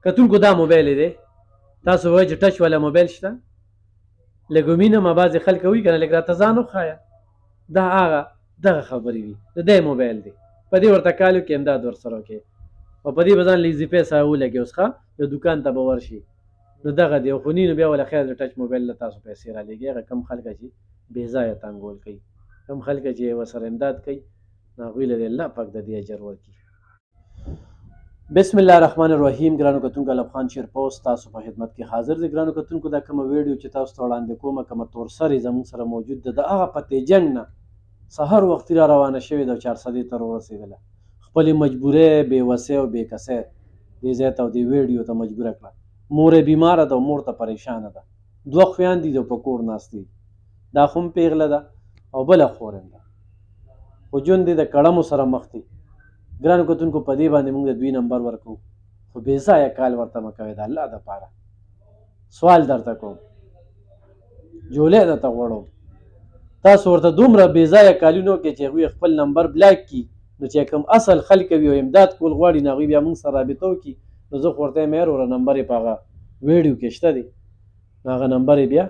کتونکو دا موبایل دی تاسو وایئ چې ټچ والا موبایل شته لږ مینه ما بعضې خلک وایي که نه لږ راته ځان وښایه دا هغه دغه خبرې وي د دی موبایل دی په دې ورته کال وکړي امداد ورسره وکړي او په دې به ځان لیزي پیسه ولګي اوس ښه یو دوکان ته به ورشي نو دغه دی خو نو بیا ولا خیر د ټچ موبایل له تاسو پیسې رالېږي هغه کم خلکه چې بې ځایه تانګول کوي کم خلکه چې ورسره امداد کوي نو هغوی له دې الله پاک د دې اجر ورکړي بسم الله الرحمن الرحیم ګرانو کتونکو الب خان شیر پوسټ تاسو په خدمت کې حاضر دی ګرانو کتونکو دا کومه ویډیو چې تاسو ته وړاندې کومه کومه تورسرې زموږ سره موجود ده د هغه پتې جنګ نه سهار وختي را روانه شوې ده 400 ته ورسېدله خپلې مجبورۍ بېوسۍ او بېکسۍ دې ځای ته او دې ویډیو ته مجبوره کړه مور یې بیماره ده او مور ته پریشانه ده 2 خویندې دي په کور ناست دي دا خو هم پیغله ده او بله خور هم ده خو ژوند دې د کړمو سره مخ دي ګرانو کتونکو په دې باندې موږ د 2 نمبر ورکوو خو بې ځایه کال ورته مه کوئ د الله دپاره سوال درته کوم جولۍ درته غواړم تاسو ورته دومره بې ځایه کالونه وکړئ چې هغوی خپل نمبر بلاک کړي نو چې کوم اصل خلک وي او امداد کول غواړي نو هغوی بیا موږ سره رابطه وکړي نو زه خو ورته یم یار وره نمبر یې په هغه ویډیو کې شته دی نو هغه نمبر یې بیا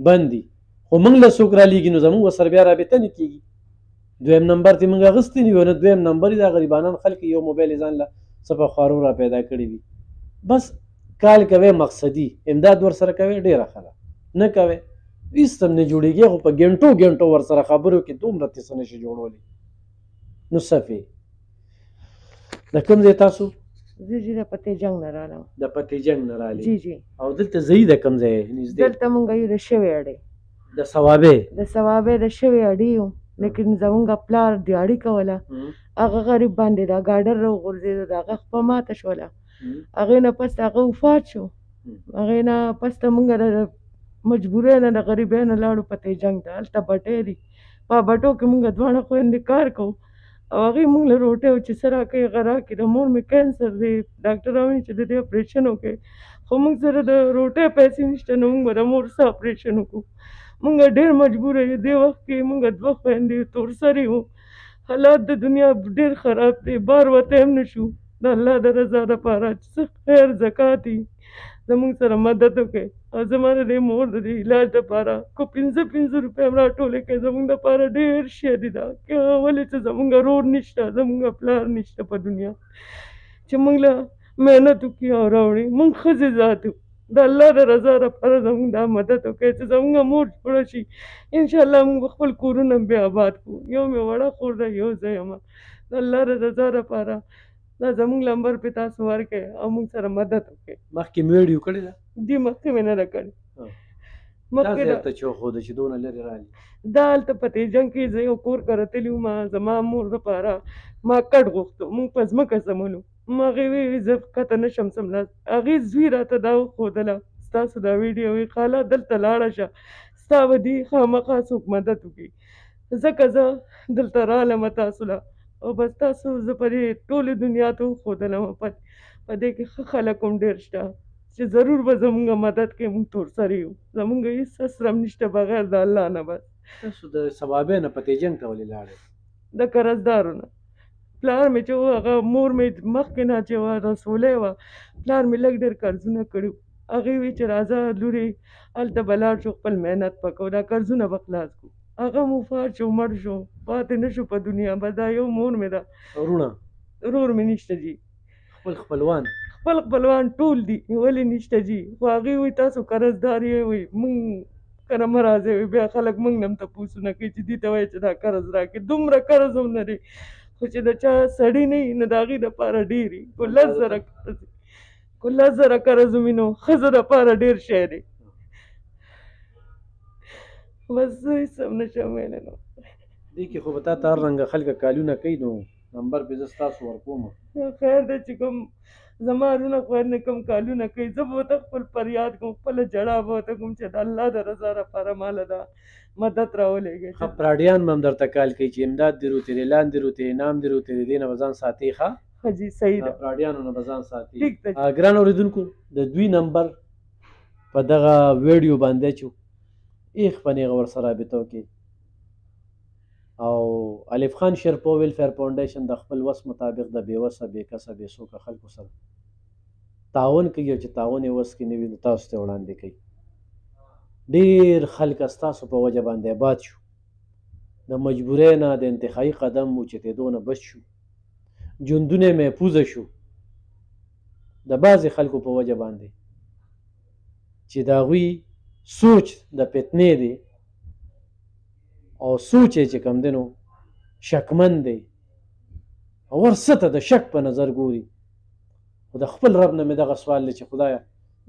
بند دي خو موږ له څوک رالیږي نو زموږ ورسره بیا رابطه نه کېږي دویم نمبر ته موږ اخیستی نه وي نو دویم نمبر یې دا غریبانان خلک یو موبایل یې ځان له څه په خوارو را پیدا کړي وي بس کال کوئ مقصدي امداد ورسره کوئ ډېره ښه ده نه کوئ هېڅ هم نه جوړېږي خو په ګنټو ګنټو ورسره خبرو کې دومره څه نشي جوړولی نو صفې د کوم ځای تاسو زه چې د پتې جنګ نه رالم د پتې جنګ نه رالې جی جی او دلته ځئ د کوم ځای نږدې دلته مونږ یو د شوې اډې د ثوابې د ثوابې د شوې اډې یو لیکن زمونږ پلار دیاړي کوله هغه غریب باندې دا ګاډر راوغورځېده د هغه خپه ماته شوله هغې نه پس هغه وفات شو هغې نه پس ته مونږ د مجبورۍ نه د غریبۍ نه لاړو پتې جنګ ته هلته بټۍ دي په بټو کې مونږ دواړه خویندې کار کوو او هغې مونږ له روټۍ او چې څه راکوي هغه راکړي د مور مې کینسر دی ډاکټران وایي چې د دې اپریشن وکړي خو مونږ سره د روټۍ پیسې نشته نو مونږ به د مور څه اپریشن وکړو مونږ ډېر مجبوره یو دې وخت کې مونږ 2 خویندې تورسرې وو حالات د دنیا ډېر خراب دی بار وتی هم نه شو د الله د رضا دپاره چې څه خیر زکات وي زمونږ سره مدد وکړئ او زما د دې مور د دې علاج دپاره کو 500 روپۍ هم راټولې کړئ زمونږ دپاره ډېر شی ده که ولې چې زمونږ رور نشته زمونږ پلار نشته په دنیا چې مونږ له محنت وکړي او راوړي مونږ ښځې ذات یو د الله د رضا دپاره زمونږ دا مدد وکړئ چې زمونږ مور جوړه شي انشاءالله مونږ به خپل کورونه بیا آباد کړو یو مې وړه خور ده یو زه یم د الله د رضا دپاره دا زمونږ نمبر پې تاسو ورکړئ او مونږ سره مدد وکړئ مخکې مې ویډیو کړې ده دې مخکې مې نه ده کړې مخکې درته چې وښوده چې دونه لرې رالي دا هلته په دې جنګ کې زه یو کور ته راتلي وم زما مور دپاره ما کټ غوښتو مونږ په ځمکه سمولو ما هغې ویې زه ښکته نه شم څملاست هغې زوی راته دا وښودله ستاسو دا ویډیو وي خاله دلته لاړه شه ستا به دې خامخا څوک مدد وکړي ځکه زه دلته رالم تاسو له او بس تاسو زه په دې ټولې دنیا ته وښودلم په دې کې ښه خلک هم ډېر شته چې ضرور به زمونږ مدد کوي مونږ تورسرې یو زمونږ هېڅ اسره هم نشته بغیر د الله نه بس تاسو د ثوابۍ نه پتې جنګ ته ولې لاړئ د قرضدارو نه پلار مې چې و هغه مور مې مخکې نه چې وه رسولۍ وه پلار مې لږ ډېر قرضونه کړي هغې وی چې راځه لورې هلته به لاړ شو خپل محنت پکو دا قرضونه به خلاص کړو هغه وفات شو مړ شو پاتې نه شو په دنیا بس دا یو مور مې ده ورونه ورور مې نشته جي خپل خپلوان ټول دي ولې نشته جي خو هغې وایي تاسو قرضدار یې وایي مونږ کره مه راځئ بیا خلک مونږ نه هم تپوسونه کوي چې دې ته وایي چې دا قرض راکړي دومره قرض هم نه دی خو چې د چا سړي نه وي نو د هغې دپاره ډېر وي خو 10,000 قرض وي نو ښځو دپاره ډېر شی دی بس زه هېڅ هم نه شم ویلی نو دې کې خو به تا ته هر رنګه خلکه کالونه کوي نو نمبر پې زه ستاسو ورکوم خیر دی چې کوم زما رونه خویندې کوم کالونه کوي زه به ورته خپل فریاد کوم خپله ژړا به ورته کوم چې د الله د رضا دپاره ماله دا مدد راولېږئ ښه پراډیان به هم درته کال کوي چې امداد دې روتېرې اعلان دې روتېرې انعام دې روتېرې دې نه به ځان ساتې ښه جی صحیح ده پراډیانو نه به ځان ساتې ټیک ده ګران اورېدونکو د 2 نمبر په دغه ویډیو باندې چې ایخ په نیغه ورسره رابطه وکړي او الف خان شیرپو ویلفیر فاونډیشن د خپل وس مطابق د بې وسه بې کسه بې څوکه خلکو سره تعاون کوي او چې تعاون یې وس کې نه وي نو تاسو ته وړاندې کوي. ډېر خلک ستاسو په وجه باندې آباد شو، د مجبورۍ نه د انتخابي قدم اوچتېدو نه بچ شو، ژوندونه یې محفوظه شو د بعضې خلکو په وجه باندې چې د هغوی سوچ د فتنې دی او سوچ یې چې کوم دی نو شکمن دی او ورڅه ته د شک په نظر ګوري. خو د خپل رب نه مې دغه سوال دی چې خدایه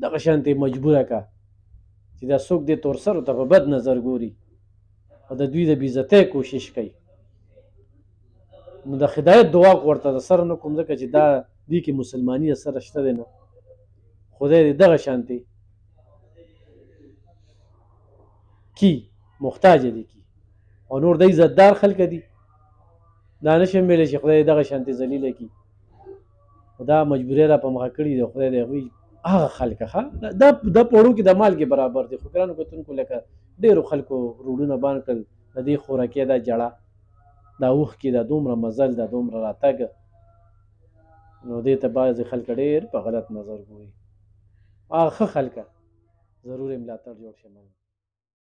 دغه شانتې مجبوره که چې دا څوک دې تورسرو ته په بد نظر ګوري او د دوی د بېعزتۍ کوشش کوي. نو د هدایت دعا ورته د سره نه کوم ځکه چې دا دوی کې مسلماني د سره شته دی نه. خدای دې دغه شانتې کی محتاجه دي کی او نور د عزتدار خلک دي دا نشم ویلی چې خدای دغه شانتې ذلیله کی. دا مجبورۍ را په مخه کړي دي. خدای د هغوی هغه خلک ښه دا په وړو کې د مالګې برابر دي. خو ګرانو کتونکو لکه ډېرو خلکو روډونه بند کړل د دې خوراکۍ دا جړه دا اوښکې دا دومره مزل دا دومره راتګ نو دې ته بعضې خلک ډېر په غلط نظر ګوري. هغه ښه خلکه ضرور یې ملاتړ جوړ شي.